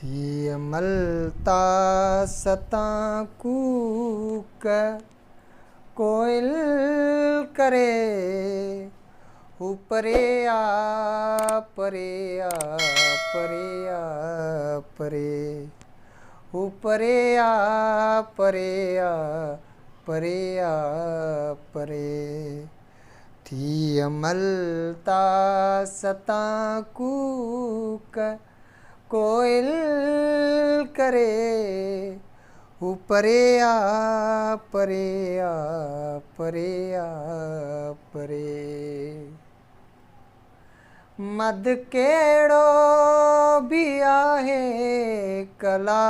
थी अमलता सतां कूक कोयल करे ऊपरे आ परे आ परे आ परे ऊपरे आ परे आ परे आ परे थी अमलता सतां कूक कोयल करे ऊपरे आ परे आ परे आ परे मद केड़ो भी आहे कला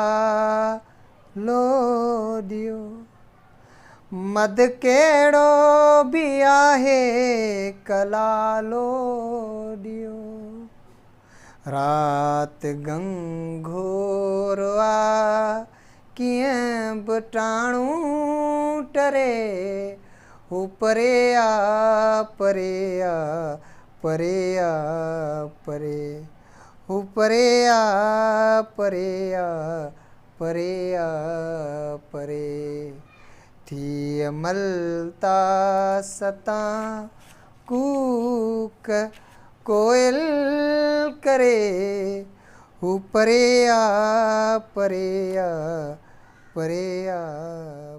लो दियो मद केड़ो भी आहे कला लो दियो रात गंघोर आ किएं बटाणू टरे ऊपरे आ परे आ परे आ परे ऊपरे आ परे आ परे आ परे थी अमलता सतां कूक कोयल करे ऊपरे आ परे आ परे आ